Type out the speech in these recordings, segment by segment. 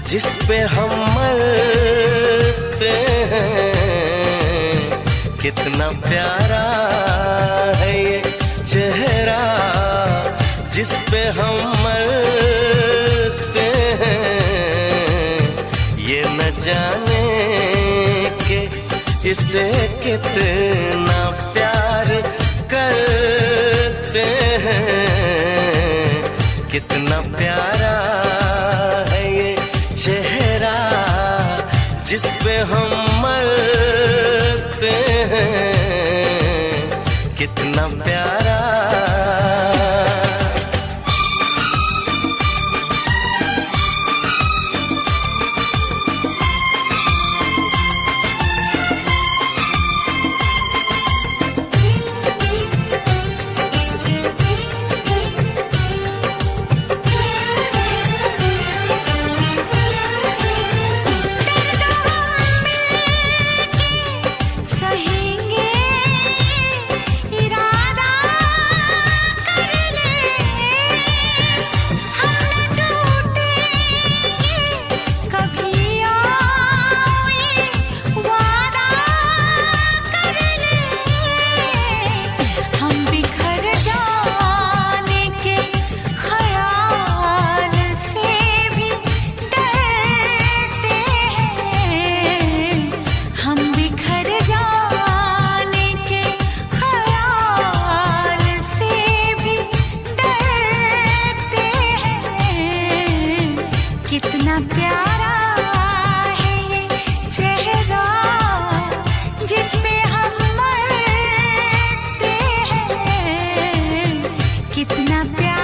जिस पे हम मरते हैं। कितना प्यारा है ये चेहरा जिस पे हम मरते हैं। ये न जाने कि इसे कितना प्यार करते हैं। कितना प्यारा है ये चेहरा जिस पे हम मरते हैं। कितना प्यारा। कितना प्यारा है ये चेहरा जिस पे हम मरते हैं। कितना प्यारा।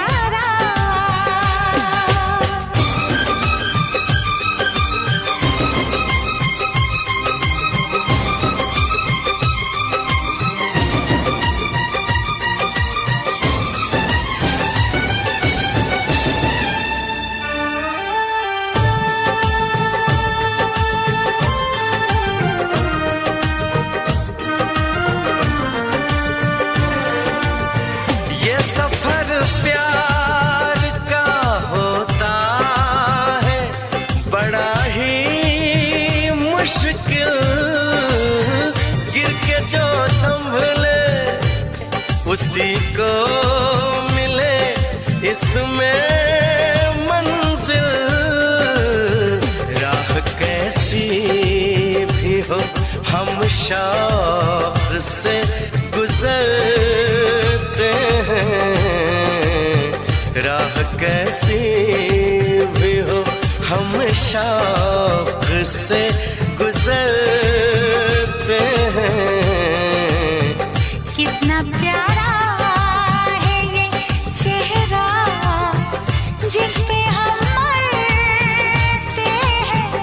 प्यार का होता है बड़ा ही मुश्किल। गिर के जो संभले उसी को मिले इसमें मंजिल। राह कैसी भी हो हम शौक से गुजरते हैं। राह कैसी भी हो हम शौक से गुजरते हैं। कितना प्यारा है ये चेहरा जिस पे हम मरते हैं।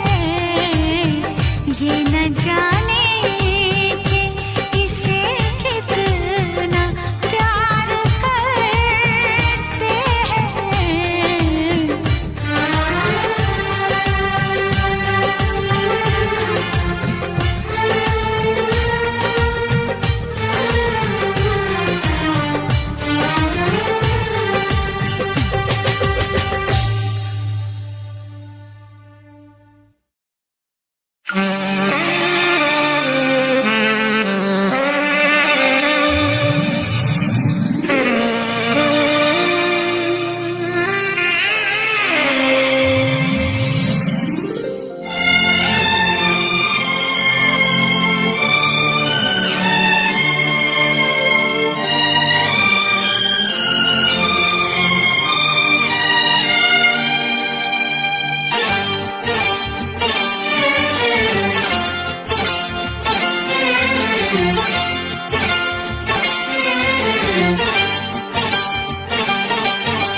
ये न जाने कि इसे कितना प्यार करते हैं।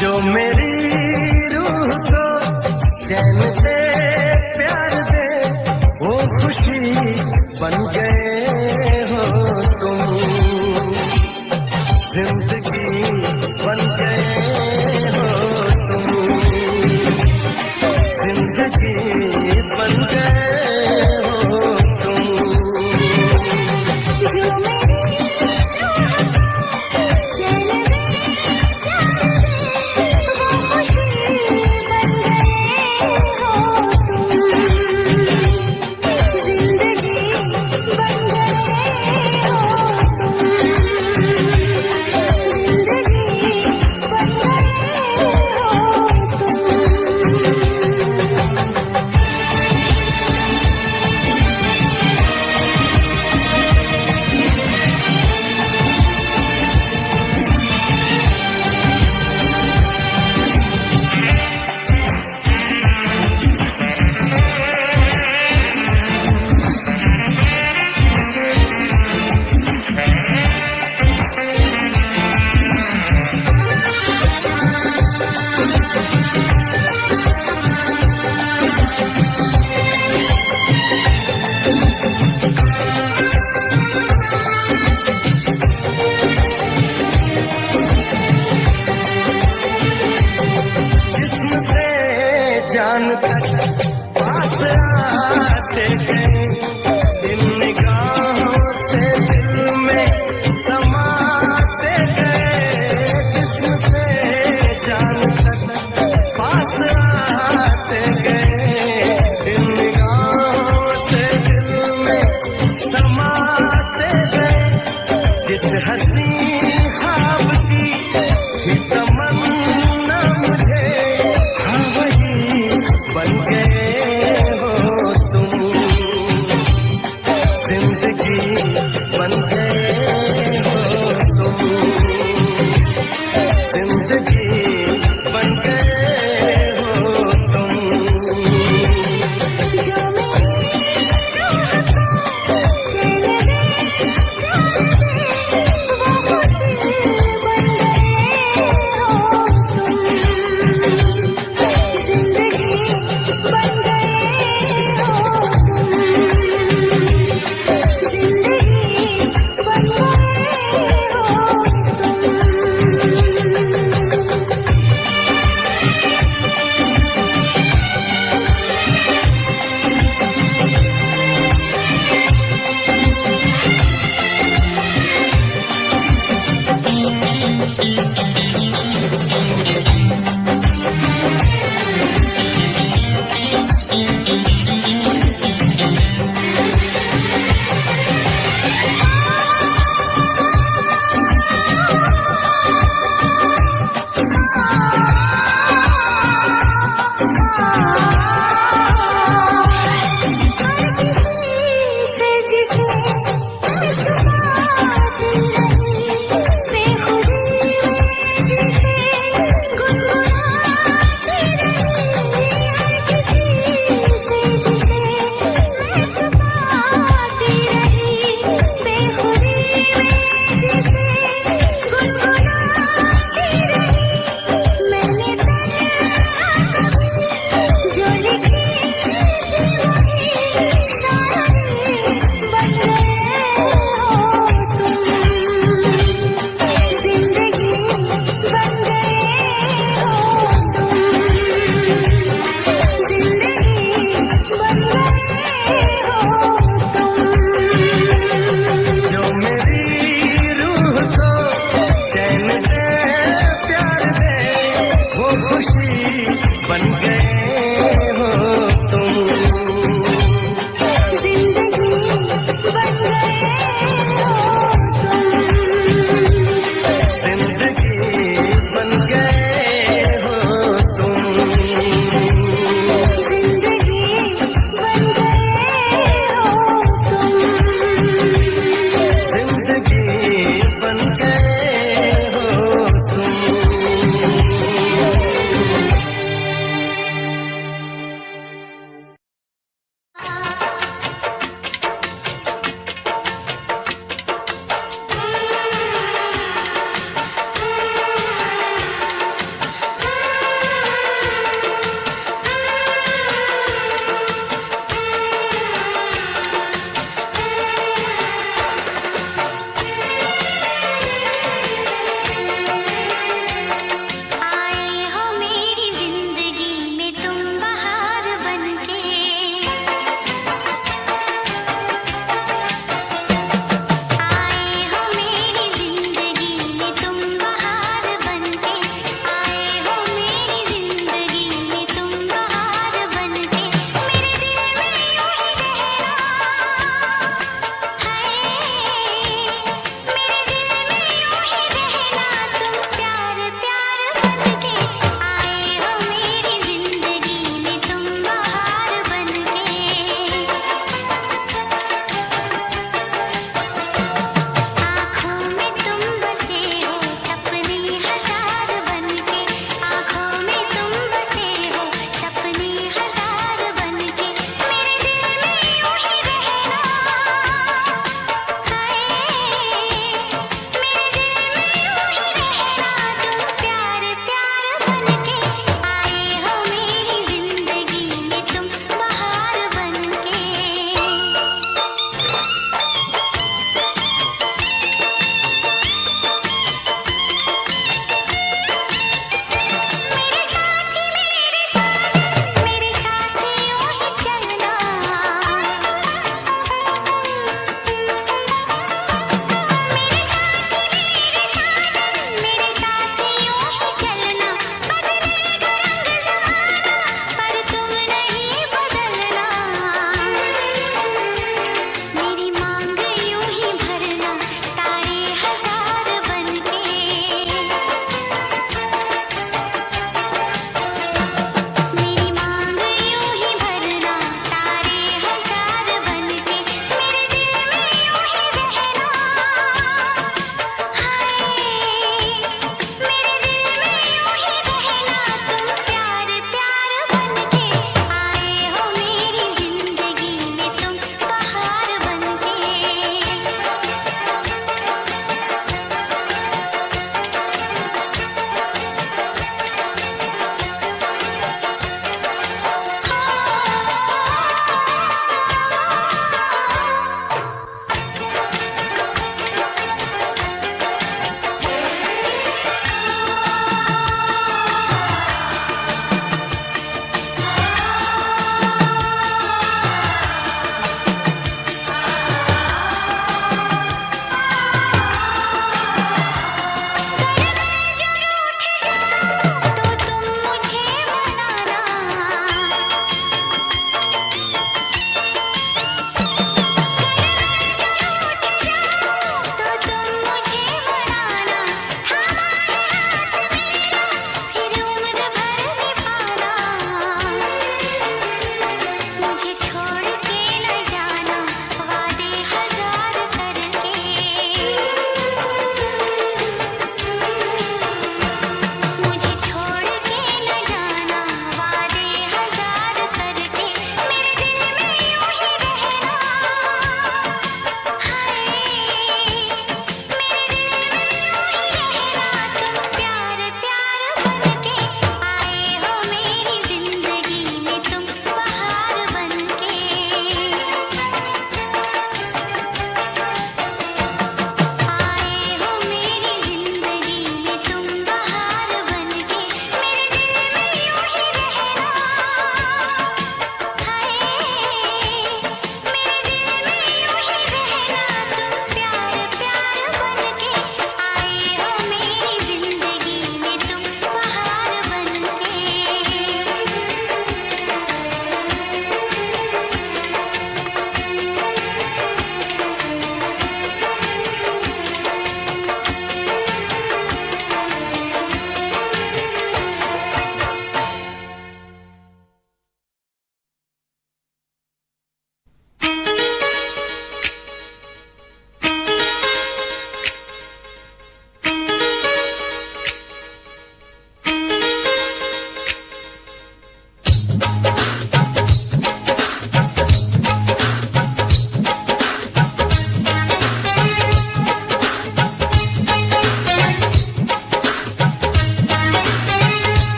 जो मेरी रूह को चैन दे प्यार दे वो खुशी बन गए हो तुम। जिंदगी बन गए हो तुम। जिंदगी बन गए हो तुम। जो मेरी रूह को चैन दे प्यार दे वो खुशी बन गए हो जान तक पास आते गए, इन निगाहों से दिल में समाते गए, जिस्म से जान तक पास आते गए, इन निगाहों से दिल में समाते गए, जिस हंसी ख्वाब की थी तमन्ना मुझे, हाँ वही बन गए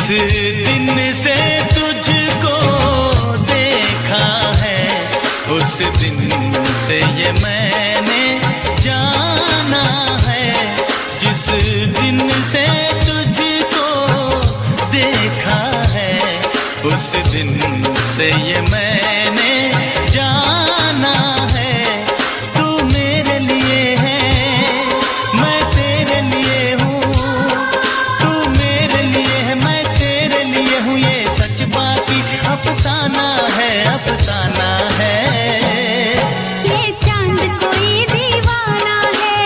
दिन से तुझको देखा है, उस दिन से ये मैंने जाना है। जिस दिन से तुझको देखा है, उस दिन से ये मैंने जाना है। तू मेरे लिए है, मैं तेरे लिए हूँ। तू मेरे लिए है, मैं तेरे लिए हूँ। ये सच बाकी अफसाना है, अफसाना है। ये चांद कोई दीवाना है,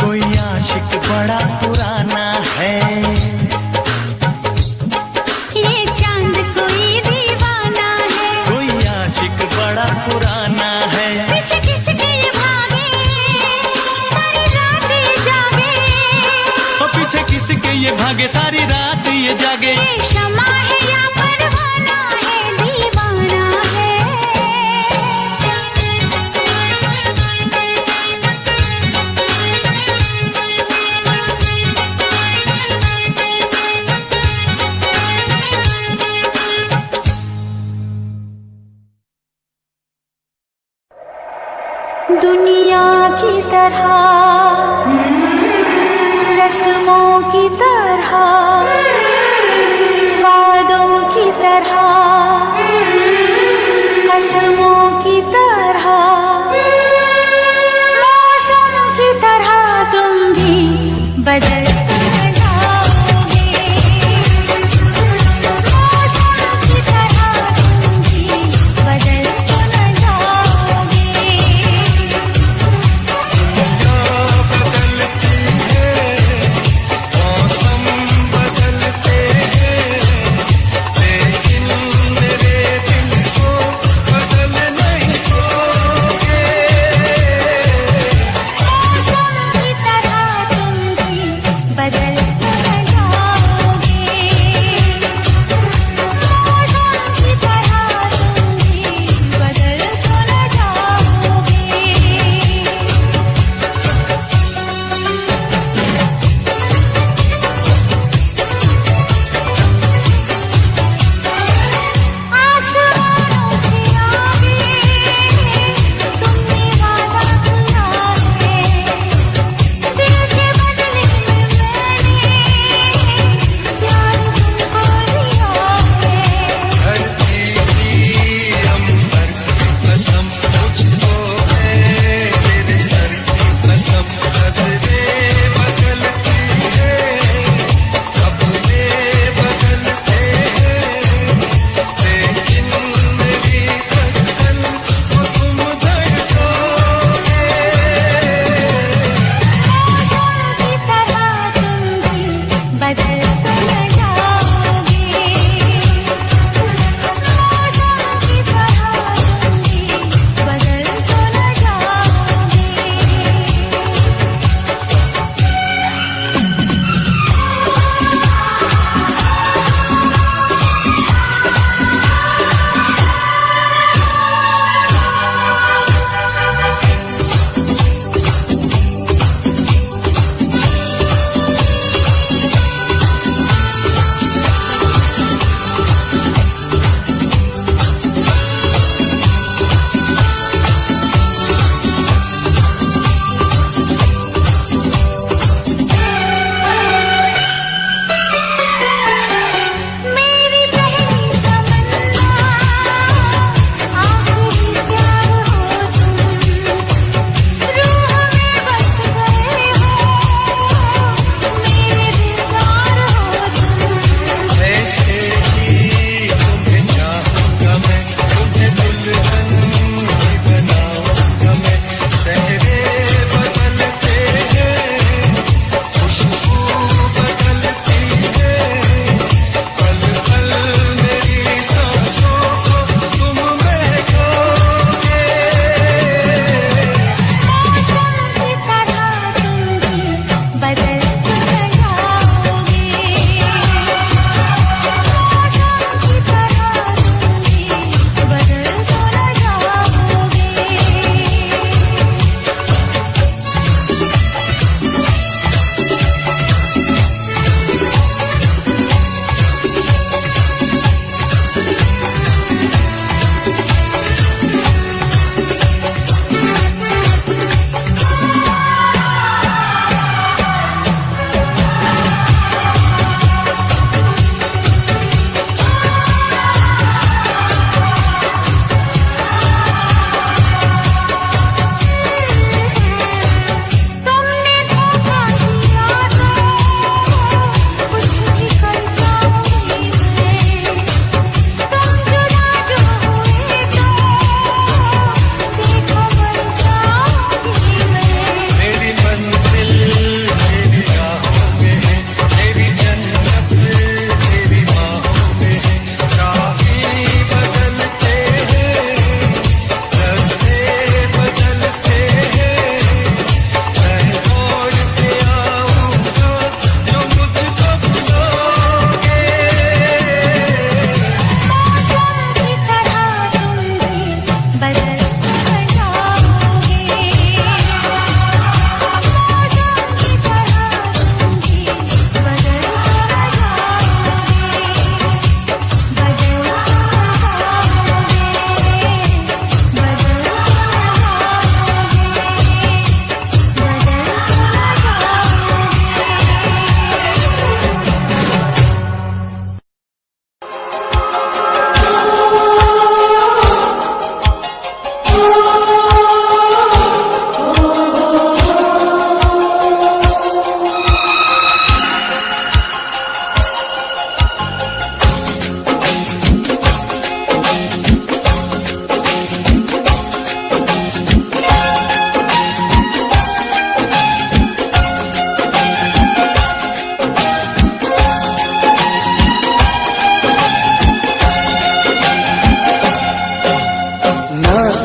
कोई आशिक बड़ा पुराना है। ये चांद कोई दीवाना है, कोई आशिक बड़ा पुराना है। पीछे किसके ये भागे, सारी रात ये जागे। और पीछे किसके ये भागे, सारी रात ये जागे। ये शमा है या परवाना है, दीवाना है। दुनिया की तरह, रस्मों की तरह, वादों की तरह, कसमों की तरह, मौसम की तरह तुम भी बदल जाओगे। मौसम की तरह तुम भी बदल जाओगे। बदल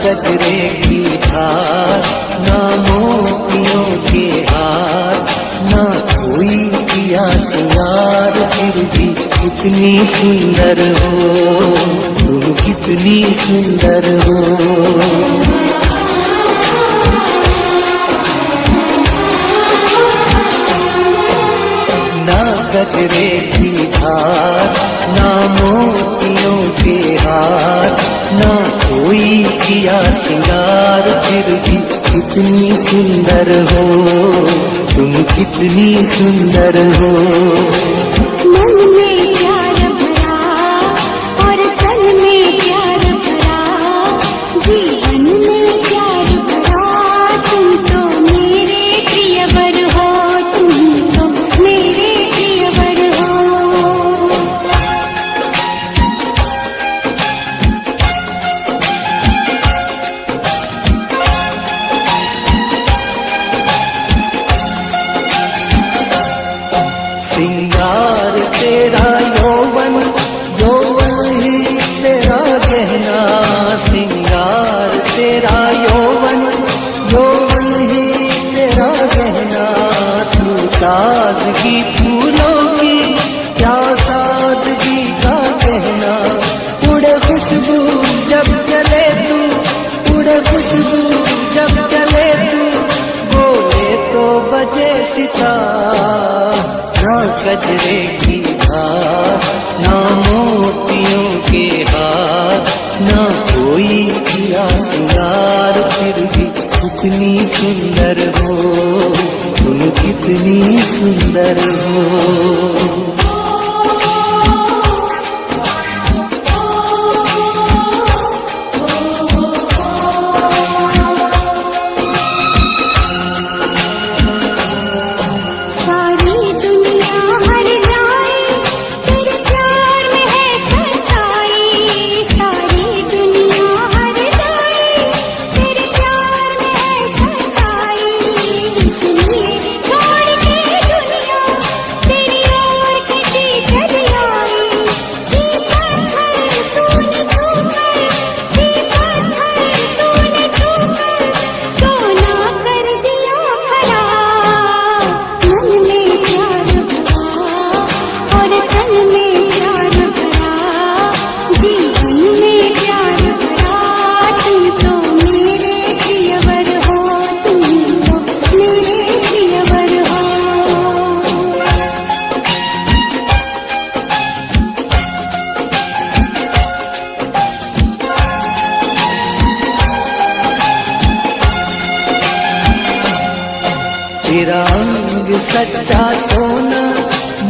गजरे की धार, ना मोतियों के हार, ना कोई किया सिंगार, फिर भी कितनी सुंदर हो तुम, कितनी सुंदर हो। ना गजरे की धार, ना मोतियों के हार, ना कोई किया सिंगार, फिर भी कितनी सुंदर हो तुम, कितनी सुंदर हो। मन में प्यार भरा और तन में प्यार भरा, जीवन में प्यार भरा, तुम तो मेरे प्रियवर हो, तुम तो मेरे प्रियवर हो। सिंगार तेरा यौवन, यौवन ही तेरा गहना, सिंगार तेरा यौवन, यौवन ही तेरा गहना। तू ताजगी फूलों की, क्या सादगी का कहना, उड़े खुशबू जब चले तू, उड़े खुशबू जब चले तू, बोले तो बजे सितार। ना गजरे की धार, ना मोतियों के हार, ना कोई किया सिंगार, फिर भी कितनी सुंदर हो तुम, कितनी सुंदर हो। सारी दुनिया हर जाए तेरे प्यार में है सच्चाई, सारी दुनिया हर जाए तेरे प्यार में है सच्चाई, इसलिए छोड़ के दुनिया तेरी ओर खिंची चली आई। ये पत्थर तूने छूकर, ये पत्थर तूने छूकर, सोना कर दिया खरा। मन में प्यार भरा और तन में प्यार भरा, जीवन में प्यार भरा, तुम तो मेरे प्रियवर हो, तुम तो मेरे प्रियवर हो। तेरा अंग सच्चा सोना,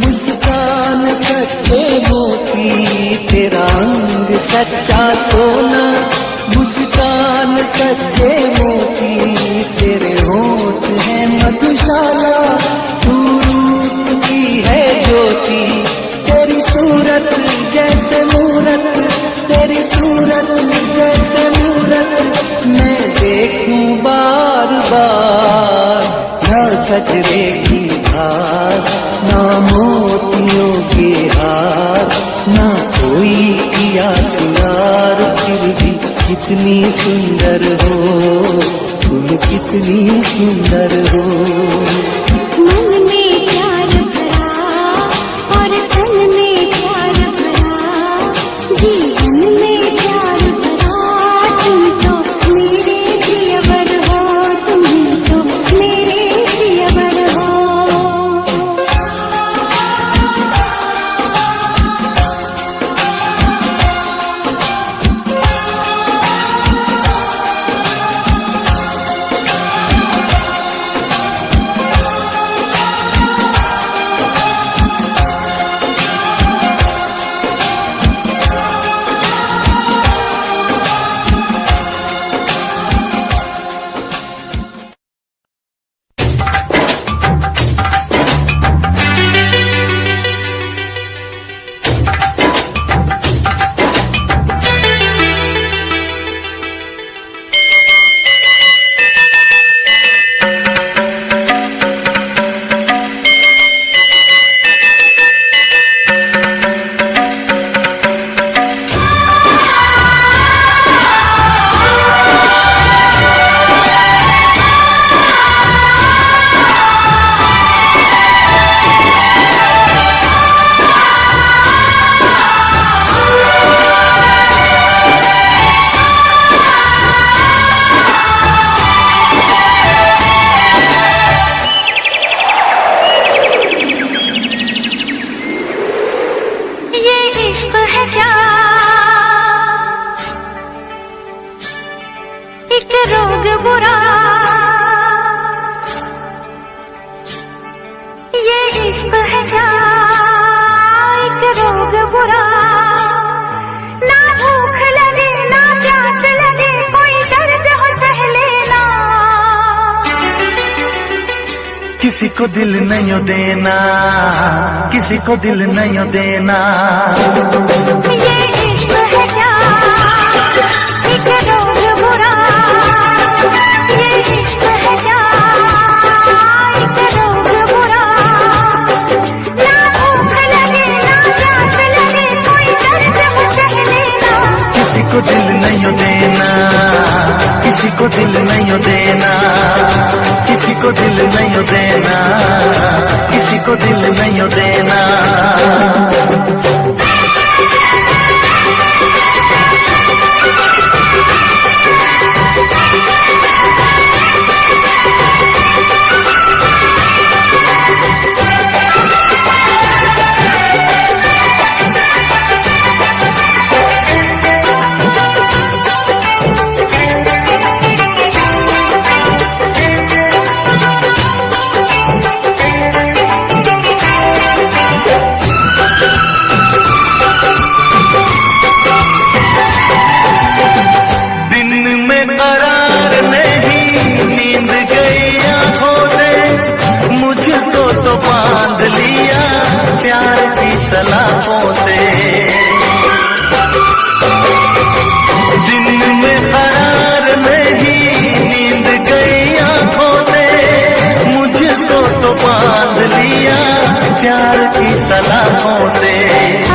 मुस्कान सच्चे मोती, तेरा अंग सच्चा सोना, मुस्कान सच्चे मोती, तेरे होठ है मधुशाला, तू रूप की है ज्योति, तेरी सूरत जैसे मूरत, तेरी सूरत जैसे मूरत, मैं देखूं बार बार। ना गजरे की धार, ना मोतियों के हार, ना कोई किया सिंगार, फिर भी कितनी सुंदर हो तुम, कितनी सुंदर हो। मन में प्यार भरा और तन में प्यार भरा, जीवन में प्यार भरा, तुम तो मेरे प्रियवर हो, तुम तो मेरे प्रियवर हो। एक रोग बुरा ये इश्क है क्या, एक रोग बुरा। ना भूख लगे ना प्यास लगे, कोई दर्द हो सह लेना। किसी को दिल नहीं देना, किसी को दिल नहीं देना। ये इश्क है क्या, एक रोग बुरा। ये इश्क है क्या, एक रोग बुरा। ना भूख लगे ना प्यास लगे, कोई दर्द हो सह लेना। किसी को दिल नहीं देना, किसी को दिल नहीं देना, किसी को दिल नहीं देना, किसी को दिल नहीं देना। बांध लिया प्यार की सलाखों से, दिन में करार नहीं नींद गई आंखों से। मुझको तो बांध लिया प्यार की सलाखों से।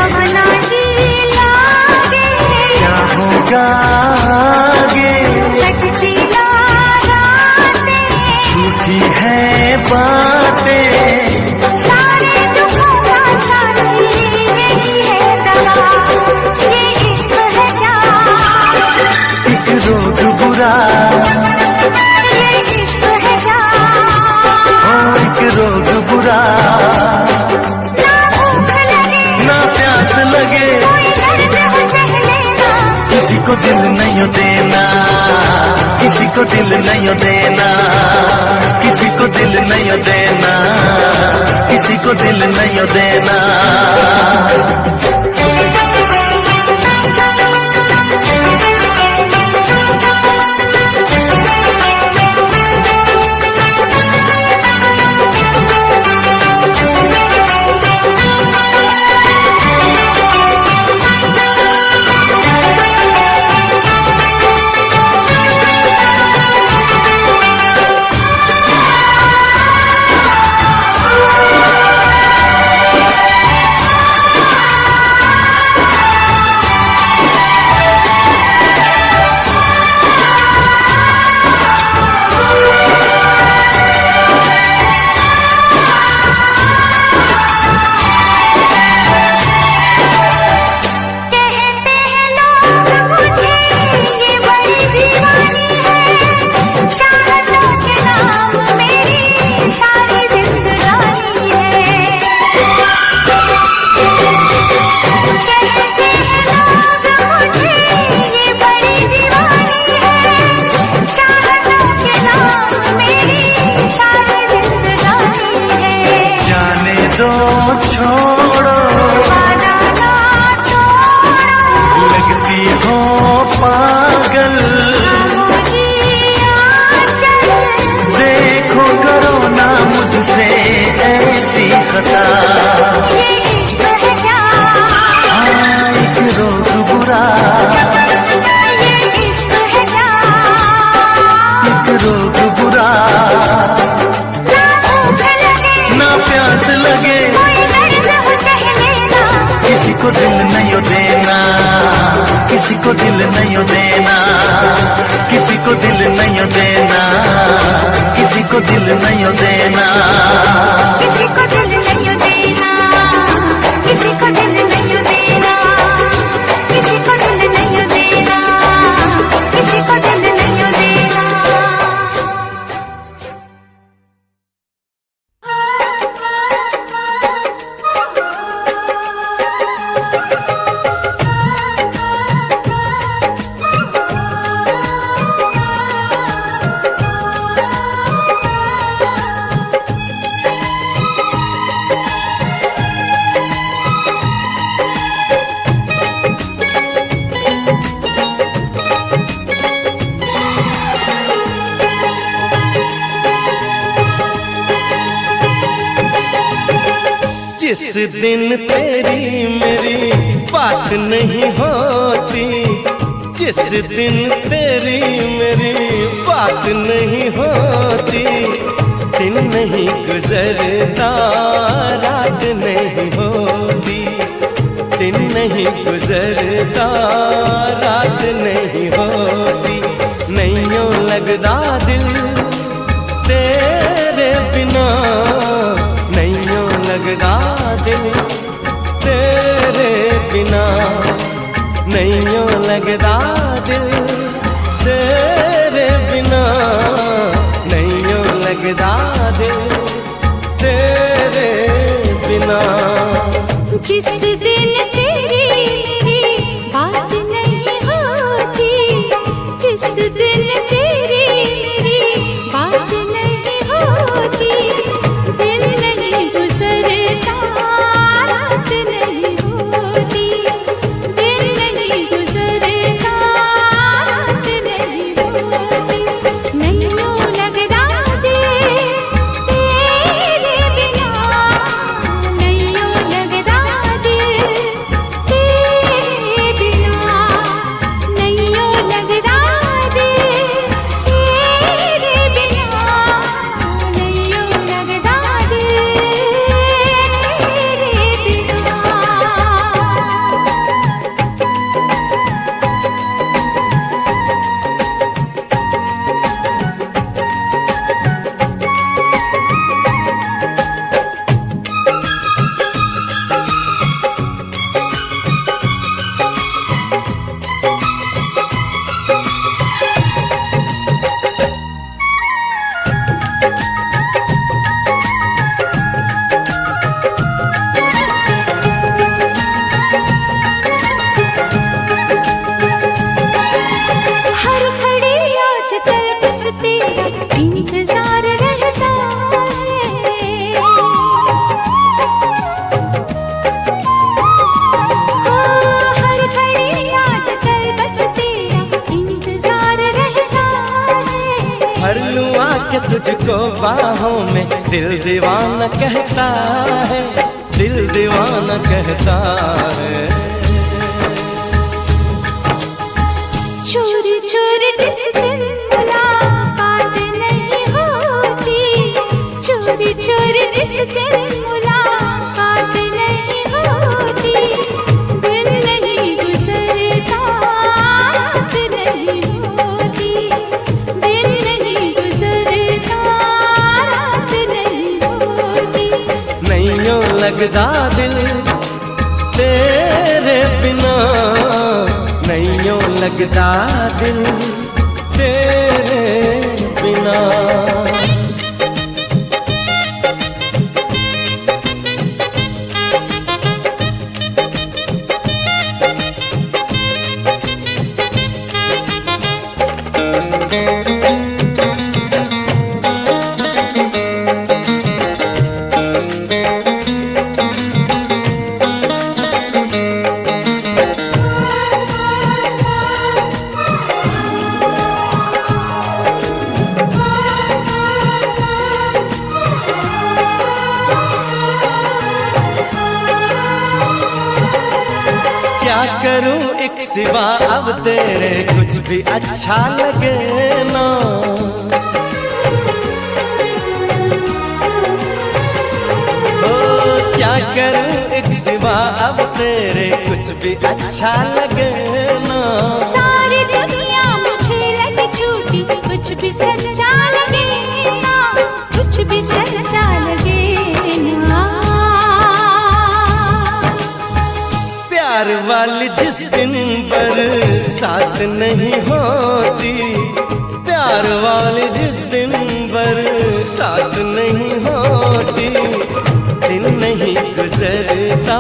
अब ना जी लागे क्या होगा आगे, लगती ना रातें, झूठी है बातें। सारे दुखों का साथी यही है दवा। ये इश्क है क्या, एक रोग बुरा, ये इश्क है क्या। एक रोग बुरा। ना भूख लगे ना प्यास लगे, कोई दर्द हो सह लेना। किसी को दिल नहीं देना, किसी को दिल नहीं देना, किसी को दिल नहीं देना, किसी को दिल नहीं देना। छोड़ो लगती हो पागल, देखो करो ना मुझसे ऐसी खता। एक रोग बुरा, एक रोग बुरा। ना प्यास लगे, किसी को दिल नहीं देना, किसी को दिल नहीं देना, किसी को दिल नहीं देना, किसी को दिल नहीं देना, किसी को दिल नहीं देना, किसी को दिल नहीं देना, किसी को दिल नहीं देना, किसी को दिल नहीं देना। दिन तेरी मेरी बात नहीं होती, जिस दिन तेरी मेरी बात नहीं होती, दिन नहीं गुजरता रात नहीं होती, दिन नहीं गुजरता रात नहीं होती, नैयों लगदा दिल तेरे बिना, नैयों लगदा दिल तेरे बिना, नैयों लगदा दिल तेरे बिना, नैयों लगदा दिल तेरे बिना। जिस दिन तेरी मेरी बात नहीं होती, जिस दिन तेरी मेरी बात नहीं होती, दिन नहीं गुजरता रात नहीं होती, दिन नहीं गुजरता रात नहीं होती, नैयों लगदा दिल तेरे बिना, नैयों लगदा दिल तेरे बिना, नैयों लगदा दिल तेरे बिना, नैयों लगदा दिल तेरे बिना। हर घड़ी आजकल बस तेरा इंतजार रहता है, हाँ, हर घड़ी आजकल बस तेरा इंतजार रहता है। भर लूं आके तुझको बाहों में, दिल दीवाना कहता है, दिल दीवाना कहता है। चोरी चोरी जिस दिन मुलाकात नहीं होती, चोरी चोरी जिस दिन मुलाकात नहीं होती, दिन नहीं गुजरता रात नहीं होती, दिन नहीं गुजरता रात नहीं होती, नैयों लगदा दिल तेरे बिना, नैयों लगदा दिल तेरे बिना। क्या करूं एक सिवा अब तेरे कुछ भी अच्छा लगे ना, ओ क्या करूं एक सिवा अब तेरे कुछ भी अच्छा लगे ना। सारी दुनिया मुझे लगी झूठी, कुछ भी सच्चा लगे ना, कुछ भी सच्चा लगे ना। प्यार वाली जिस दिन बरसात नहीं होती, प्यार वाली जिस दिन बरसात नहीं होती, दिन नहीं गुजरता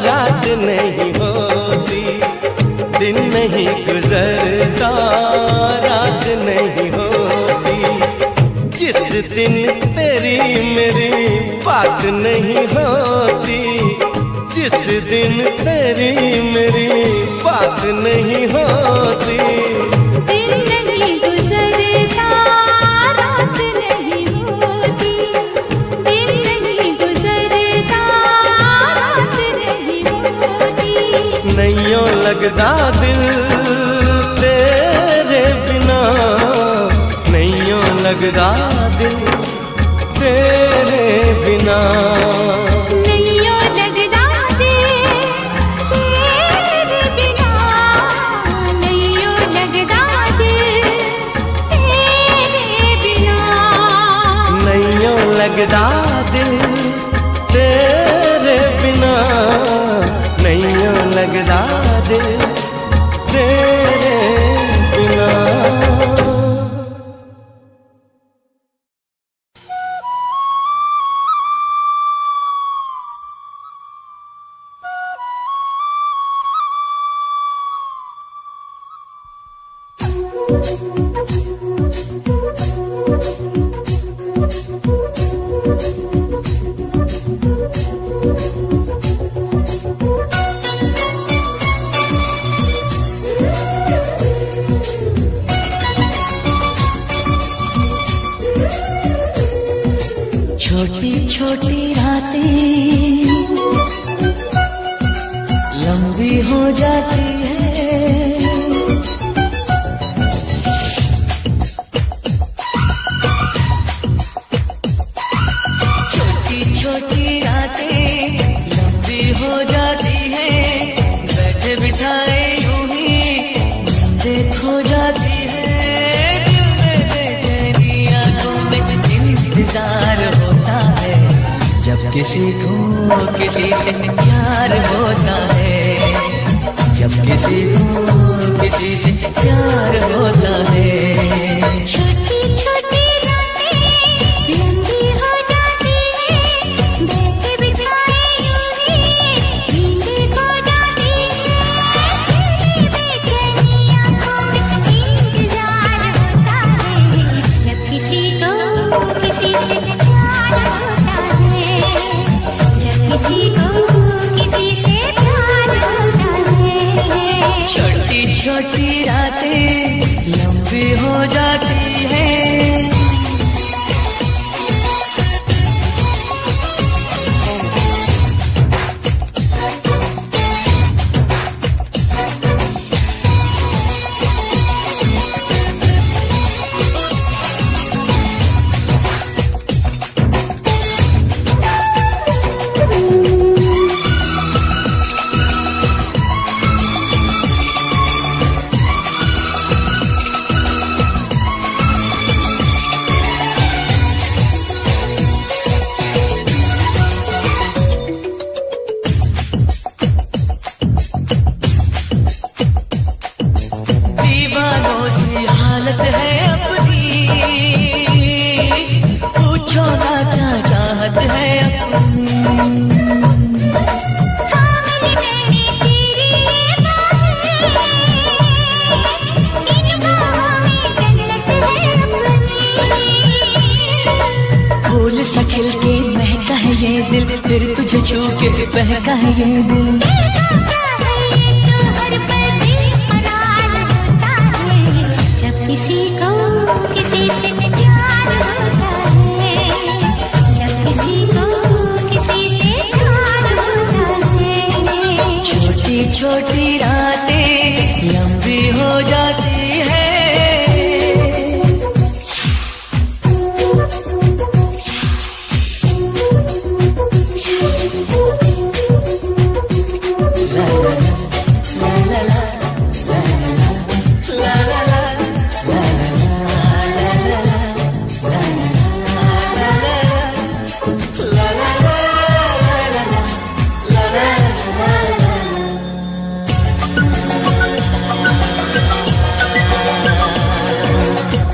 रात नहीं होती, दिन नहीं गुजरता रात नहीं होती, जिस दिन तेरी मेरी बात नहीं होती, जिस दिन तेरी मेरी बात नहीं होती, दिन नहीं गुजरता रात नहीं होती, दिन नहीं गुजरता लगदा दिल तेरे बिना। नैयो लगदा दिल तेरे बिना, नैयो लगदा दिल तेरे बिना, नैयो लगदा दिल तेरे बिना, नैयो लगदा दिल तेरे बिना। छोटी छोटी रातें लंबी हो जाती है, छोटी छोटी रातें लंबी हो जाती है, बैठे बिठाए यूं ही नींदें खो जाती है, दिल में बेचैनी आंखों में इंतजार होता है, जब किसी को किसी से प्यार होता है, जब किसी को किसी से प्यार होता है। छोटी छोटी रातें लंबी हो जाती है, बैठे बिठाए यूं ही नींदें खो जाती है, तेरी बेचैनी आंखों में इंतजार होता है, जब किसी को किसी से प्यार होता है, जब किसी को किसी से प्यार होता है। छोटी छोटी रातें लंबी हो जाती है। दीवानों सी हालत है अपनी, पूछो ना क्या चाहत है अपनी। थामली मैंने तेरी ये बाहें, इन बाहों में जन्नत है अपनी। फूल सा खिल के महका है ये दिल, फिर तुझे छू के बहका है ये दिल। देखा क्या है ये तो हर पल बेकरार होता है, जब किसी को किसी से प्यार होता है, जब किसी को किसी से प्यार होता है। छोटी छोटी रातें लंबी हो जाती है।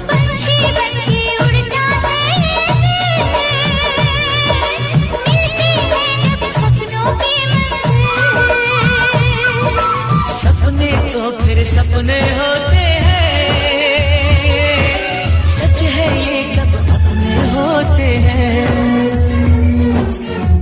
पंछी बनके उड़ता है ये दिल, मिलती है जब सपनों की मंजिल। सपने तो फिर सपने होते हैं, सच है ये कब अपने होते हैं।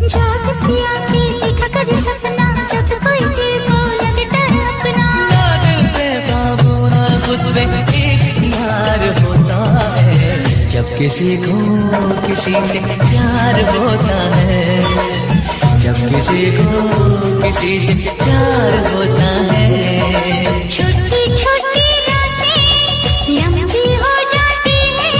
जागती आंखें देखा कर सपना, जब कोई दिल को लगता है अपना। ना दिल पे काबू ना खुद पे इख्तियार होता है, जब किसी को किसी से प्यार होता है, जब किसी को किसी से प्यार होता है। छोटी छोटी रातें लंबी हो जाती है,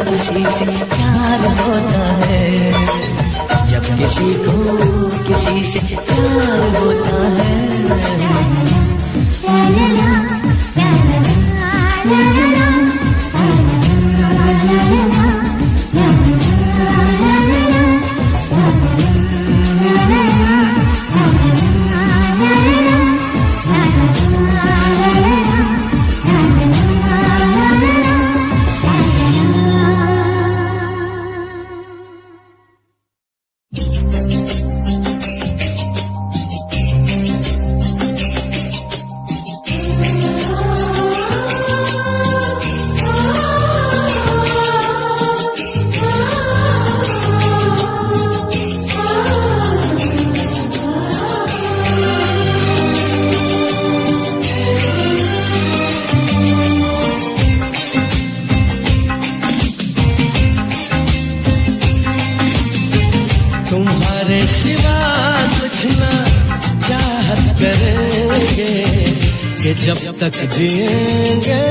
किसी से प्यार होता है, जब किसी को किसी से प्यार होता है। तुम्हारे सिवा कुछ ना चाहत करेंगे कि जब तक जिएंगे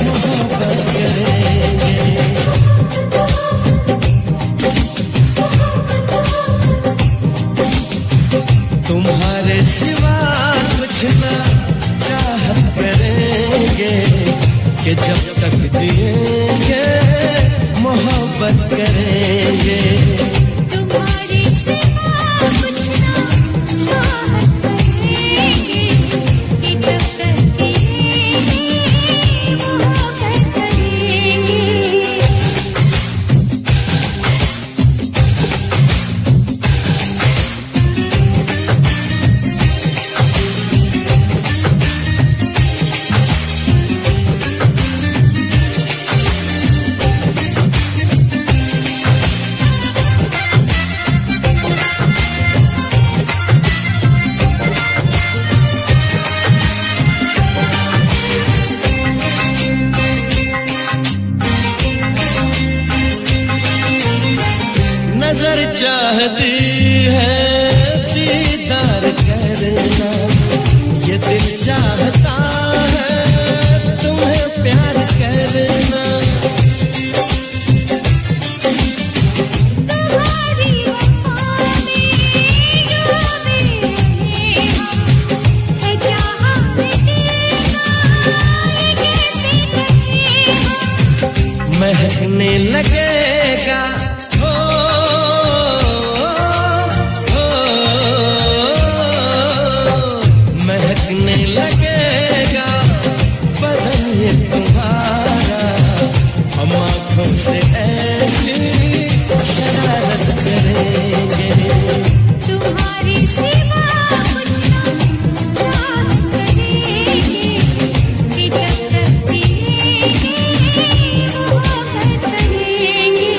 मोहब्बत करेंगे। तुम्हारे सिवा कुछ ना चाहत करेंगे कि जब तक जिएंगे मोहब्बत करेंगे। नजर चाहती है दीदार करना, ये दिल चाहता है तुम्हें प्यार करना। तुम्हारी वफा में डूबे रहे हम, है जहाँ में देखा ये कैसे कहे हम। महकने लगेगा महकने लगेगा बदन ये तुम्हारा, हम आँखों से ऐसी शरारत करेंगे। तुम्हारी सिवा कुछ ना चाहत करेंगे कि जब तक जिएंगे मोहब्बत करेंगे।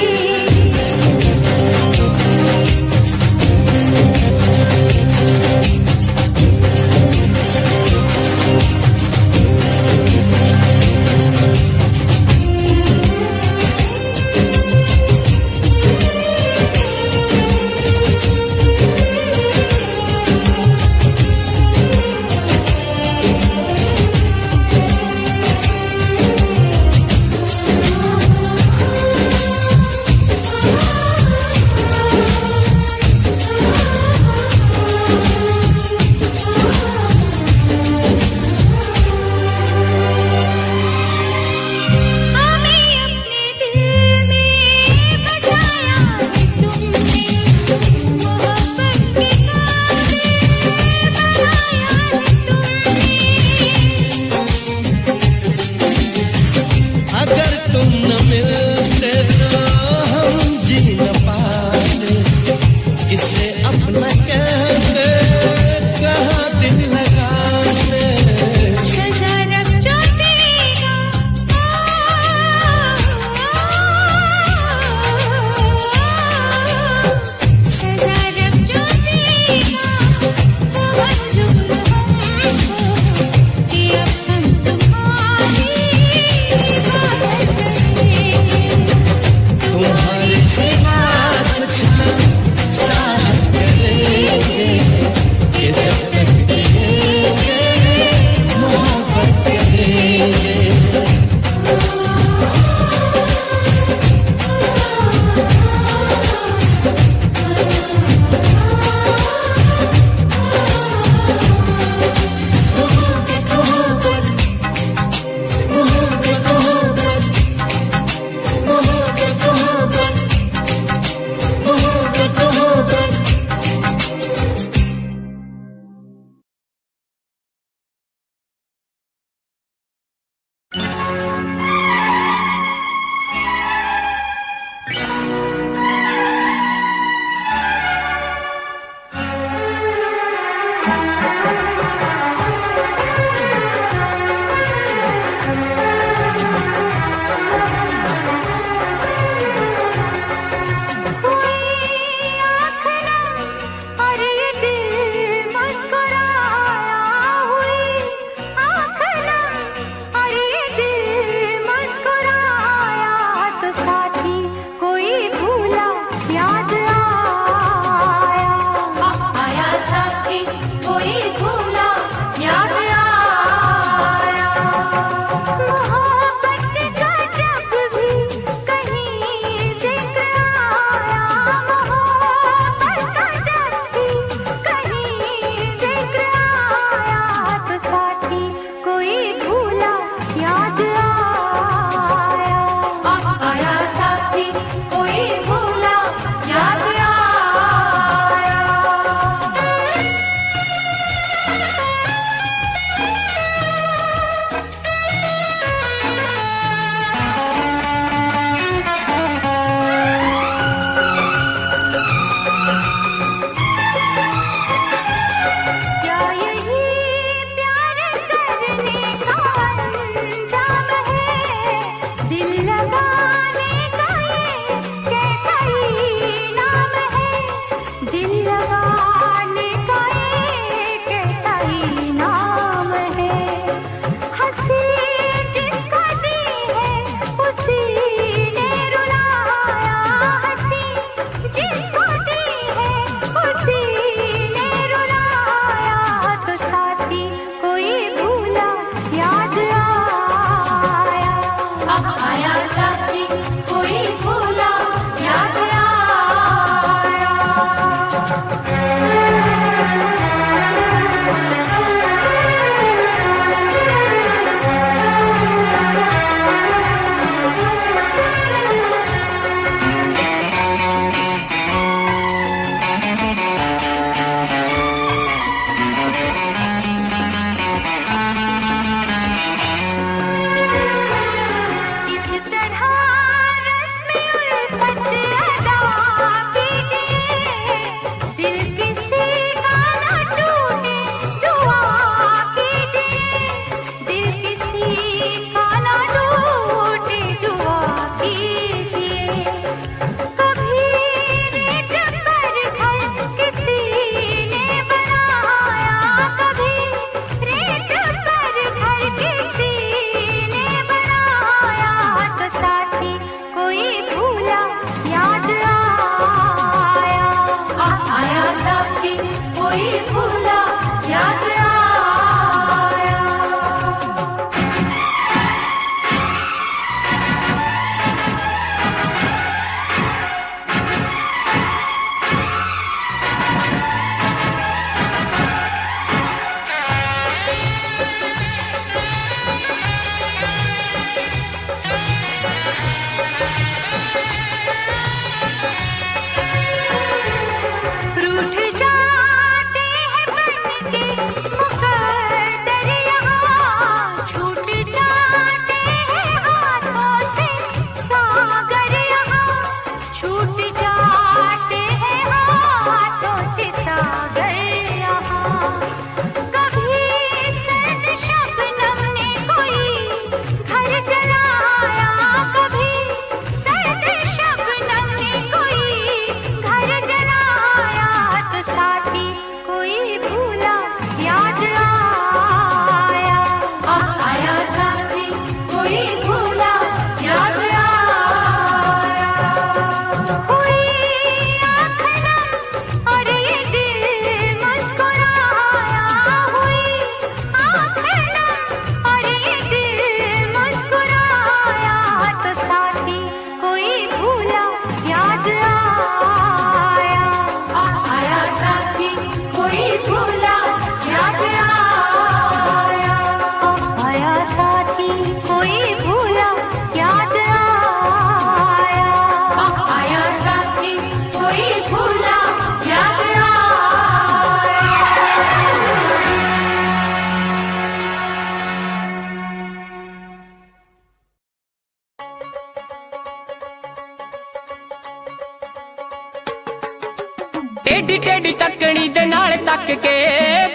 ਟੇਡੀ ਟੇਡੀ ਤੱਕਣੀ ਦੇ ਨਾਲ ਤੱਕ ਕੇ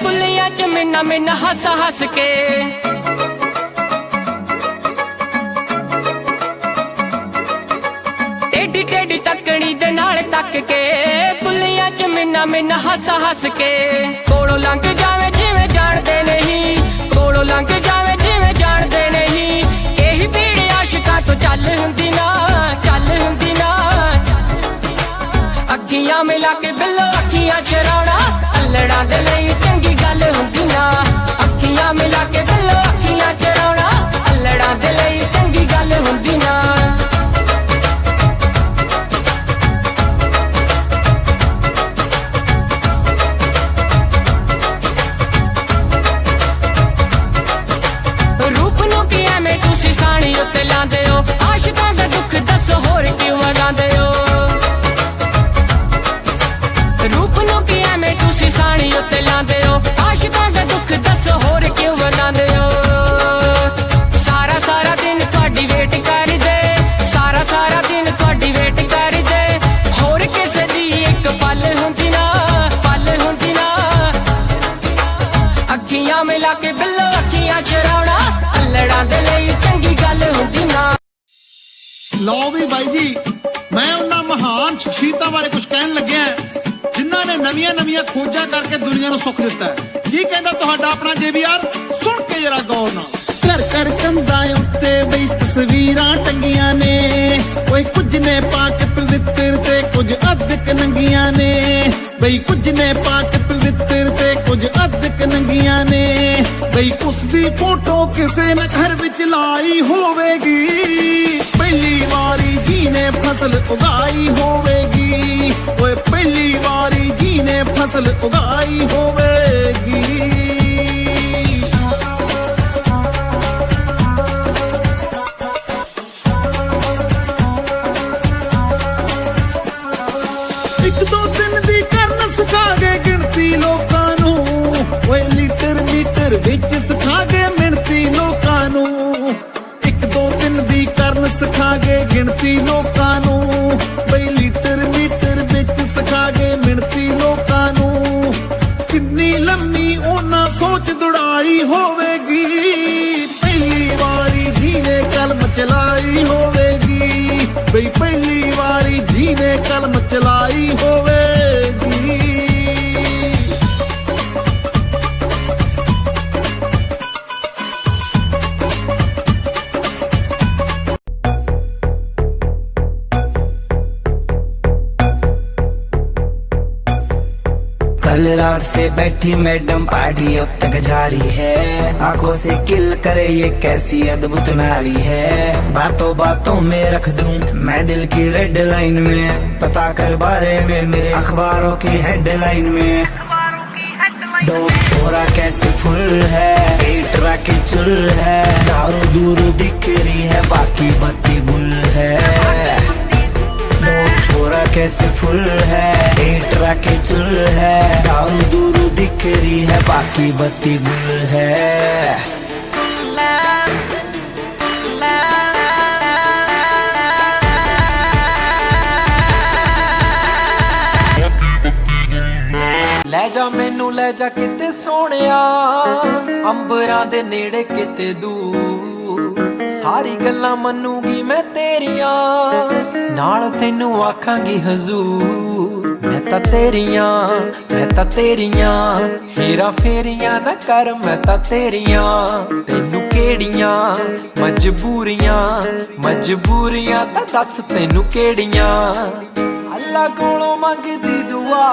ਬੁੱਲੀਆਂ ਚ ਮਿੰਨਾ ਮਿੰਨਾ ਹੱਸ ਹੱਸ ਕੇ ਟੇਡੀ ਟੇਡੀ ਤੱਕਣੀ ਦੇ ਨਾਲ ਤੱਕ ਕੇ ਬੁੱਲੀਆਂ ਚ ਮਿੰਨਾ ਮਿੰਨਾ ਹੱਸ ਹੱਸ ਕੇ ਕੋਲੋਂ ਲੰਘ ਜਾਵੇ ਜਿਵੇਂ ਜਾਣਦੇ ਨਹੀਂ ਕੋਲੋਂ ਲੰਘ ਜਾਵੇ ਜਿਵੇਂ ਜਾਣਦੇ ਨਹੀਂ ਇਹੀ ਭੀੜ ਆਸ਼ਿਕਾਂ ਤੋਂ ਚੱਲ ਹੁੰਦੀ ਨਾ ਅੱਖੀਆਂ ਮਿਲਾ ਕੇ ਬਿੱਲੋ ਅੱਖੀਆਂ ਚਰਾਉਣਾ ਅਲੜਾਂ ਦੇ ਲਈ ਚੰਗੀ ਗੱਲ ਹੁੰਦੀ ਨਾ ਅੱਖੀਆਂ ਮਿਲਾ ਕੇ ਬਿੱਲੋ ਅੱਖੀਆਂ ਚਰਾਉਣਾ ਅਲੜਾਂ ਦੇ ਲਈ ਚੰਗੀ ਗੱਲ ਹੁੰਦੀ ਨਾ ਰੂਪ ਨੂੰ ਕੀ ਐਵੇਂ ਤੁਸੀਂ ਸਾਣੀ ਉੱਤੇ ਲਾਉਂਦੇ ਹੋ ਆਸ਼ਿਕਾਂ ਦਾ ਦੁੱਖ ਦੱਸੋ ਹੋਰ ਕਿਉਂ ਵਗਾਉਂਦੇ ਹੋ ਰੂਪ ਨੂੰ ਕੀ ਐਵੇਂ ਤੁਸੀਂ ਸਾਣੀ ਉੱਤੇ ਲਾਉਂਦੇ ਹੋ ਆਸ਼ਿਕਾਂ ਦਾ ਦੁੱਖ ਦੱਸੋ ਹੋਰ ਕਿਉਂ ਵਗਾਉਂਦੇ ਹੋ ਸਾਰਾ ਸਾਰਾ ਦਿਨ ਤੁਹਾਡੀ ਵੇਟ ਕਰਦੇ ਸਾਰਾ ਦਿਨ ਤੁਹਾਡੀ ਵੇਟ ਕਰਦੇ ਹੋਰ ਕਿਸੇ ਦੀ ਇੱਕ ਪਲ ਹੁੰਦੀ ਨਾ ਅੱਖੀਆਂ ਮਿਲਾ ਕੇ ਬਿੱਲੋ ਅੱਖੀਆਂ ਚਰਾਉਣਾ ਅਲੜਾਂ ਦੇ ਲਈ ਚੰਗੀ ਗੱਲ ਹੁੰਦੀ ਨਾ ਲਓ ਵੀ ਬਾਈ ਜੀ ਮੈਂ ਉਹਨਾਂ ਮਹਾਨ ਸ਼ਖਸੀਅਤਾਂ ਬਾਰੇ ਕੁਝ ਕਹਿਣ ਲੱਗਿਆ ਜਿਨ੍ਹਾਂ ਨੇ ਨਵੀਆਂ ਖੋਜਾਂ ਕਰਕੇ ਦੁਨੀਆ ਨੂੰ ਸੁੱਖ ਦਿੱਤਾ ਹੈ ਕੀ ਕਹਿੰਦਾ ਤੁਹਾਡਾ ਆਪਣਾ JBR ਸੁਣ ਕੇ ਜਰਾ ਗੌਰ ਨਾਲ ਘਰ ਕੰਧਾਂ ਉੱਤੇ ਬਈ ਤਸਵੀਰਾਂ ਟੰਗੀਆਂ ਨੇ ਓਏ ਕੁਝ ਨੇ ਪਾਕ ਪਵਿੱਤਰ ਤੇ ਕੁਝ ਅਧਿਕ ਨੰਗੀਆਂ ਨੇ ਬਈ ਕੁਝ ਨੇ ਪਾਕ ਪਵਿੱਤਰ ਤੇ ਕੁਝ ਅਧਿਕ ਨੰਗੀਆਂ ਨੇ ਬਈ ਉਸ ਦੀ ਫੋਟੋ ਕਿਸੇ ਨੇ ਘਰ ਵਿੱਚ ਲਾਈ ਹੋਵੇਗੀ ਪਹਿਲੀ ਵਾਰੀ ਜੀ ਨੇ ਫਸਲ ਉਗਾਈ ਹੋਵੇਗੀ ਓਏ ਪਹਿਲੀ ਵਾਰੀ ਜੀ ਨੇ ਫਸਲ ਉਗਾਈ ਹੋਵੇਗੀ ਇੱਕ ਦੋ ਦਿਨ ਦੀ ਕਰਨ ਸਿਖਾਗੇ ਗਿਣਤੀ ਲੋਕਾਂ ਨੂੰ ਓਏ ਲੀਟਰ ਮੀਟਰ ਵਿੱਚ ਸਿਖਾਗੇ ਮਿਣਤੀ ਲੋਕਾਂ ਨੂੰ ਇੱਕ ਦੋ ਦਿਨ ਦੀ ਕਰਨ ਸਿਖਾਗੇ ਗਿਣਤੀ ਲੋਕਾਂ ਨੂੰ ਬਈ ਲੀਟਰ ਮੀਟਰ ਵਿੱਚ ਸਿਖਾਗੇ ਮਿਣਤੀ ਲੋਕਾਂ ਨੂੰ ਕਿੰਨੀ ਲੰਮੀ ਉਹਨਾਂ ਸੋਚ ਦੁੜਾਈ ਹੋਵੇਗੀ ਪਹਿਲੀ ਵਾਰੀ ਜੀ ਨੇ ਕਲਮ ਚਲਾਈ ਹੋਵੇਗੀ ਬਈ ਪਹਿਲੀ ਵਾਰੀ ਜੀ ਨੇ ਕਲਮ ਚਲਾਈ ਹੋਵੇਗੀ कल रात से बैठी मैडम पार्टी अब तक जारी है आंखों से किल करे ये कैसी अद्भुत नारी है बातों बातों में रख दूं मैं दिल की रेड लाइन में पता कर बारे में मेरे अखबारों की हेडलाइन में डोप छोरा कैसे फुल है पेटरा की चुल है दारू दूर दिख रही है बाकी बत्ती गुल है छोरा कैसे फुल है पेटरा के चुल है दारू दूरू दिख रही है बाकी बत्ती गुल है ਲੈ ਜਾ ਮੈਨੂੰ ਲੈ ਜਾ ਕਿਤੇ ਸੋਹਣਿਆ ਅੰਬਰਾਂ ਦੇ ਨੇੜੇ ਕਿਤੇ ਦੂਰ ਸਾਰੀ ਗੱਲਾਂ ਮੰਨੂਗੀ ਮੈਂ ਤੇਰੀਆਂ ਨਾਲ ਤੈਨੂੰ ਆਖਾਂਗੀ ਹਜ਼ੂਰ ਮੈਂ ਤਾਂ ਤੇਰੀਆਂ ਹੀਰਾ ਫੇਰੀਆਂ ਨਾ ਕਰ ਮੈਂ ਤਾਂ ਤੇਰੀਆਂ ਤੈਨੂੰ ਕਿਹੜੀਆਂ ਮਜਬੂਰੀਆਂ ਤਾਂ ਦੱਸ ਤੈਨੂੰ ਕਿਹੜੀਆਂ ਅੱਲਾ ਕੋਲੋਂ ਮੰਗਦੀ ਦੁਆ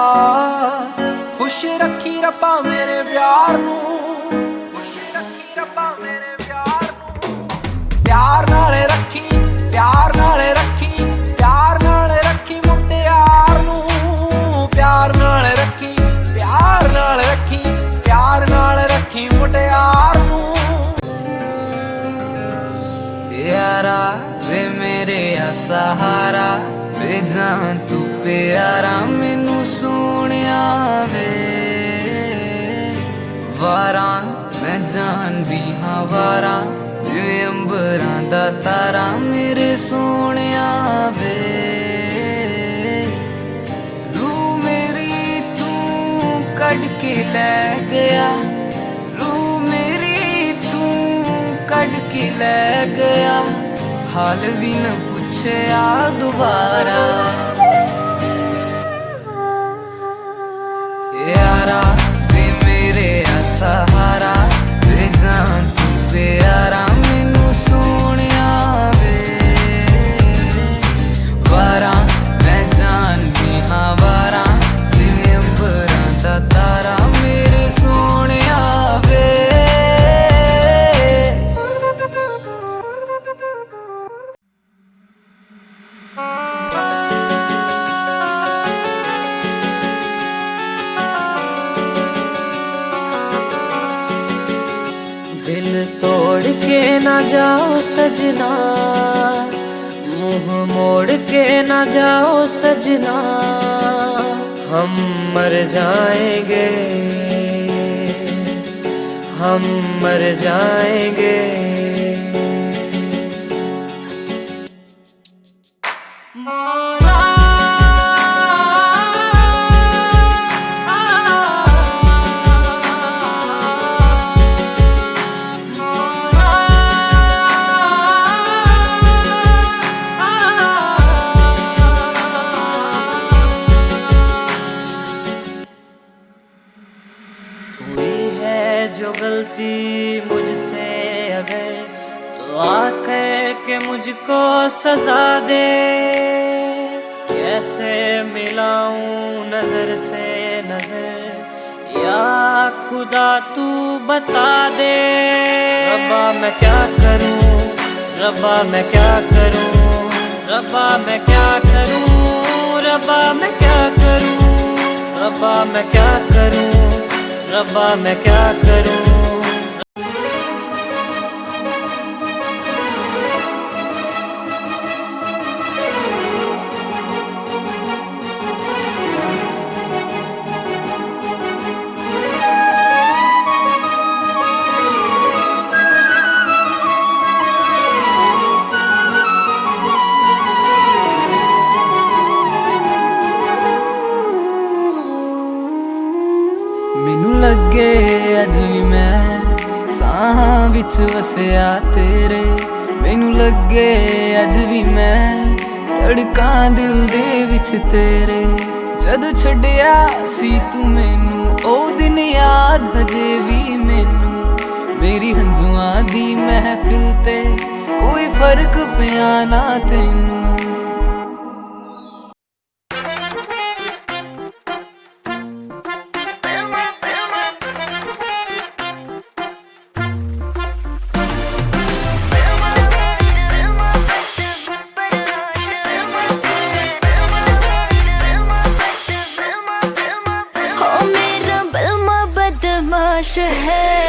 ਖੁਸ਼ ਰੱਖੀ ਰੱਬਾ ਮੇਰੇ ਪਿਆਰ ਨੂੰ ਪਿਆਰ ਨਾਲ ਰੱਖੀ ਮੁਟਿਆਰ ਨੂੰ ਪਿਆਰ ਨਾਲ ਰੱਖੀ ਮੁਟਿਆਰ ਨੂੰ यारा वे मेरे सहारा वे जान तू प्यारा मैनू सोनिया वे वारा मैं जान भी हाँ वारा जिवें अंबरां दा तारा मेरे सोनिया वे तू मेरी के ले गया, रूह मेरी तू कट के ले गया, हाल भी न पूछया दोबारा। यारा वे मेरे सहारा, वे जान तू प्यारा, मैनू सोनिया वे वारा, मैं जान भी हाँ वारा, जिवें अंबरां दा तारा, मेरे सोनिया वे। दिल तोड़ के ना जाओ सजना, मुंह मोड़ के ना जाओ सजना, हम मर जाएंगे, हम मर जाएंगे। जो गलती मुझसे अगर, तो आकर के मुझको सजा दे। कैसे मिलाऊं नजर से नजर, या खुदा तू बता दे। रब्बा मैं क्या करूं, रब्बा मैं क्या करूं, रब्बा मैं क्या करूं, रब्बा मैं क्या करूं, रब्बा मैं क्या करूं, रब्बा मैं क्या करूं। मैनू लगे अज भी मैं साहां विच वसिया तेरे, मैनू लगे अज भी मैं धड़कां दिल दे विच तेरे। जद छड्डिया सी तू मैनू ओ दिन याद हजे भी मैनू, मेरी हंजुआं दी महफिल ते कोई फर्क पिया ना तैनू। बदमाश है,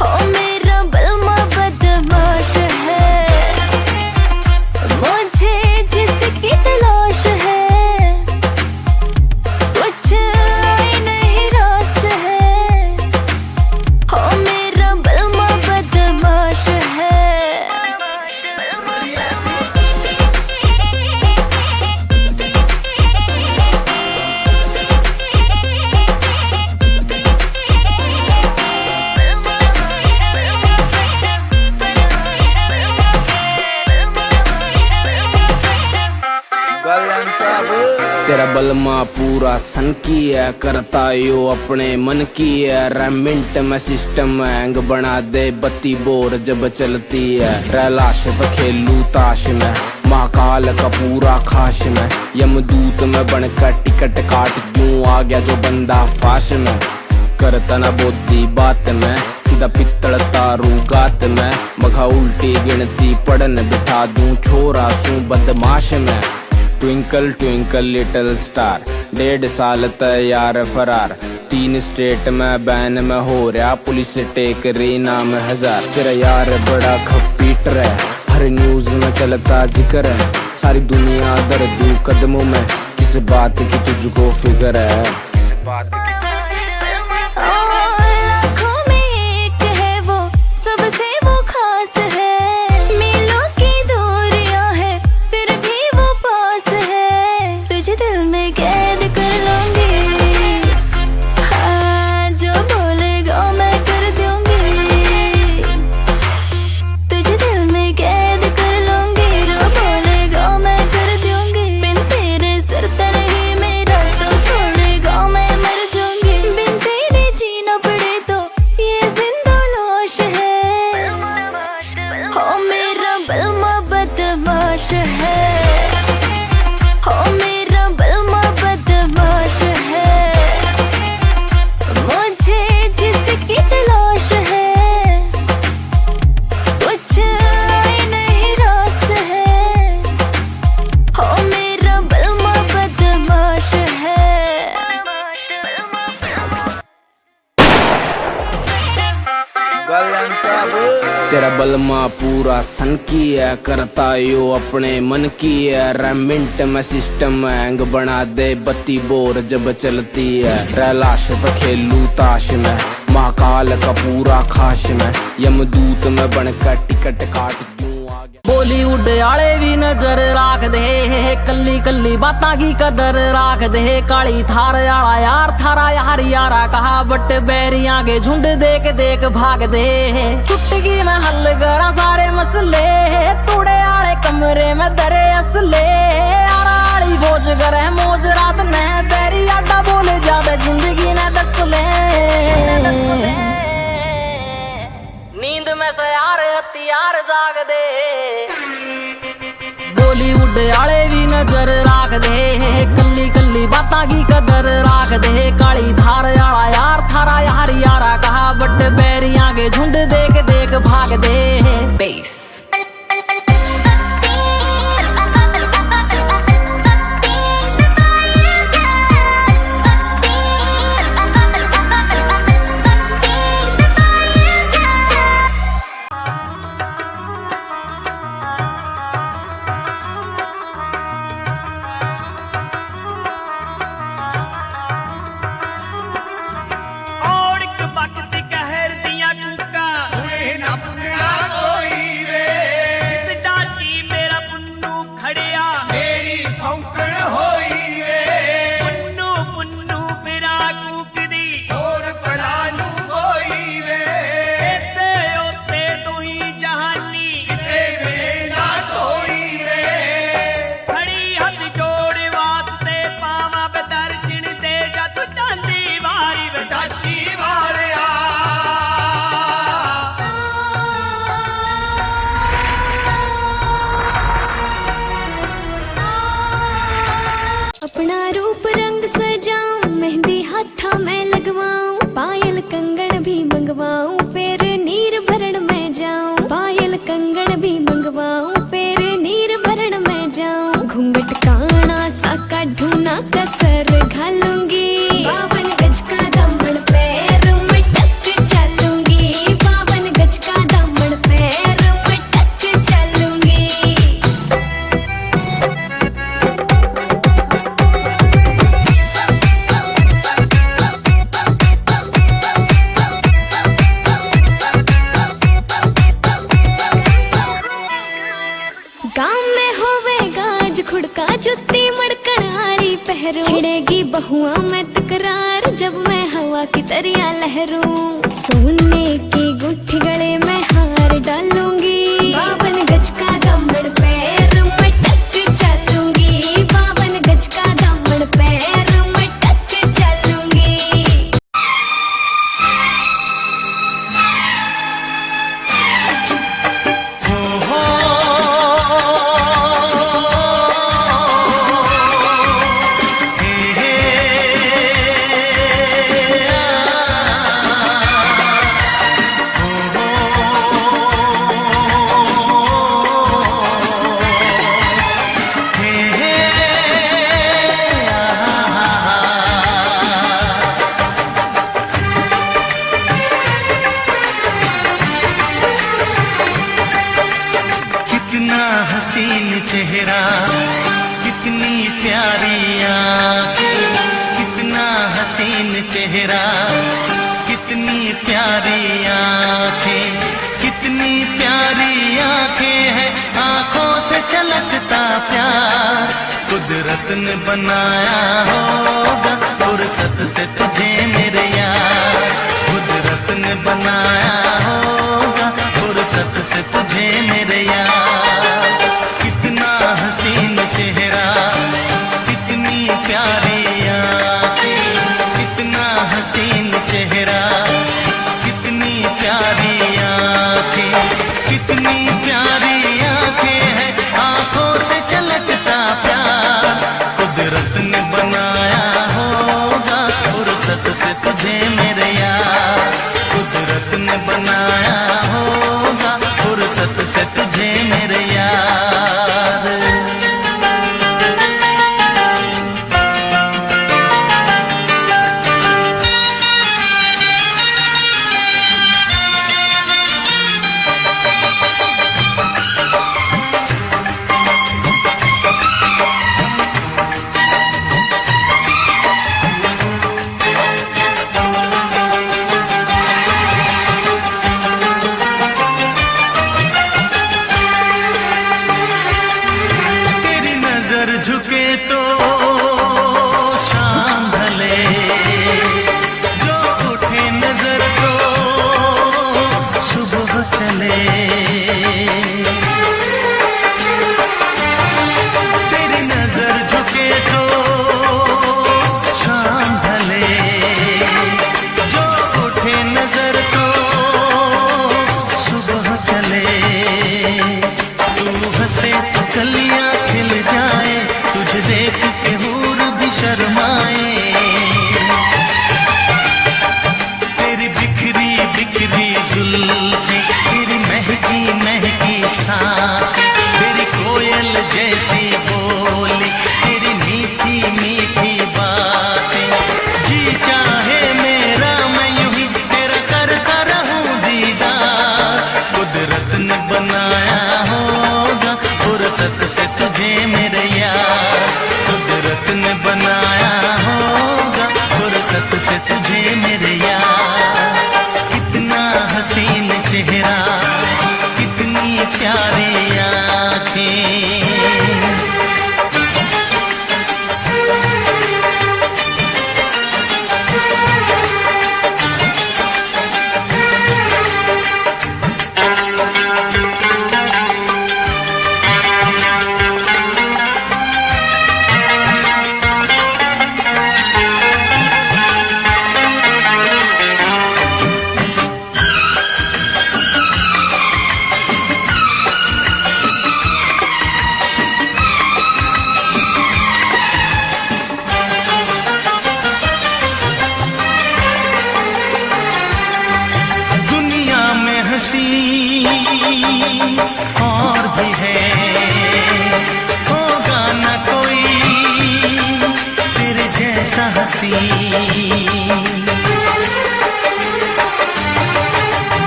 हो मेरा बलमा बदमाश है, मुझे जिसकी तलाश है, कुछ आई नहीं रास है, हो मेरा बलमा बदमाश है। तेरा बलमा पूरा सन की है, करता यो अपने मन की है। रेमिंट में सिस्टम हैंग बना दे, बत्ती बोर जब चलती है। रैलाश पे खेलू ताश में, महाकाल का पूरा खाश में। यमदूत में बनकर टिकट काट क्यों आ गया जो बंदा फाश में। करता ना बोती बात में, सीधा पित्तल तारू गात में। मघा उल्टी गिनती पढ़न बिठा दूं, छोरा सू बदमाश में। ट्विंकल ट्विंकल लिटिल स्टार, 1.5 साल तैयार फरार। 3 स्टेट में बैन में हो रहा, पुलिस टेक रही नाम 1000। तेरा यार बड़ा खपीटर है, हर न्यूज में चलता जिक्र है। सारी दुनिया दर्दू कदमों में, किस बात की तुझको फिक्र है, किस बात की। बलमा पूरा सन की है, करता यो अपने मन की है। रैमिंट में सिस्टम हैंग बना दे बत्ती बोर जब चलती है। रैलाश पे खेलू ताश में, महाकाल का पूरा खाश में, यमदूत में बनकर टिकट काट क्यों आ गया। बॉलीवुड आले भी नजर राख दे, कल्ली कल्ली बातां की कदर राख दे। काली थार आला यार थारा यार यारा कहा, बट बैरियां के झुंड देख देख भाग दे। टुटगी में हल करा सारे मसले, तूड़े आले कमरे में दरे असले। आराड़ी बोझ करे मौज रात ने, बैरी आडा बोले ज्यादा जिंदगी ने दस ले। नींद में से यार हथियार जाग दे। बॉलीवुड आले भी नजर राख दे, कल्ली कल्ली बातां की कदर राख दे। काली थार आला यार थारा यार यारा कहा, बट बैरियां के झुंड देख देख भाग दे। बेस अपना रूप रंग सजाऊं, मेहंदी हाथा में लगवाऊं, पायल कंगन भी मंगवाऊं, फिर नीर भरण में जाऊं। पायल कंगन भी मंगवाऊं, फिर नीर भरण में जाऊं। घूंघट काना सा काढूं ना कसर घालूंगी, 52 गज का दामन पैर में टक चलूंगी। 52 गज का दामन पैर में टक चलूंगी। गाँव में होवेगा आज खुड़का, जुत्ती मड़कड़ आली पहरू। छिड़ेगी बहुआ में तकरार, जब मैं हवा की तरिया लहरूं। सोने की गुट्ठी गले में हार डालूंगी, 52 गज का दामन पैर में टक चलूंगी। 52 गज का दामन पैर में टक चलूंगी। कितना हसीन चेहरा, कितनी प्यारी आँखें। कितना हसीन चेहरा, कितनी प्यारी आँखें। कितनी प्यारी आँखें हैं, आँखों से छलकता प्यार। कुदरत ने बनाया होगा फुर्सत से तुझे मेरे यार। कुदरत ने बनाया होगा फुर्सत से तुझे मेरे यार। कितना हसीन चेहरा, कितनी प्यारी आँखें। कितना हसीन चेहरा, कितनी प्यारी आँखें। कितनी प्यारी आँखें हैं, आँखों से छलकता प्यार। कुदरत ने बनाया होगा फुर्सत से तुझे मेरे यार। कुदरत ने बनाया होगा फुर्सत से तुझे मेरे झुके तो शाम ढले, जो उठे नजर तो सुबह चले। तेरी नजर झुके तो शाम ढले, जो उठे नजर तो सुबह चले। तू हंसे तो कलियां खिल जाए, तुझे देख के हूर भी शर्माए। तेरी बिखरी बिखरी जुल्फें, तेरी महकी महकी सांसें, तेरी कोयल जैसी बोली, तेरी मीठी मीठी बातें। जी चाहे मेरा मैं यूं ही तेरा करता रहूं दीदार। कुदरत ने बनाया होगा फुर्सत से तुझे मेरे यार, कुदरत ने बनाया होगा फुर्सत से तुझे मेरे यार। कितना हसीन चेहरा, कितनी प्यारी आँखें। दुनिया में हंसी और भी है, होगा न कोई तेरे जैसा हंसी।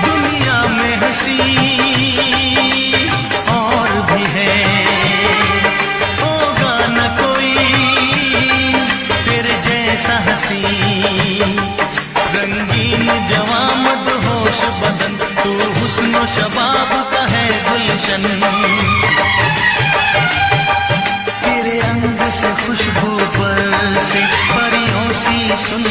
दुनिया में हंसी और भी है, होगा न कोई तेरे जैसा हंसी। रंगीन जवां मदहोश बदन, तू हुस्न शबाब का है गुलशन। तेरे अंग से खुशबू पर से परियों सी सुन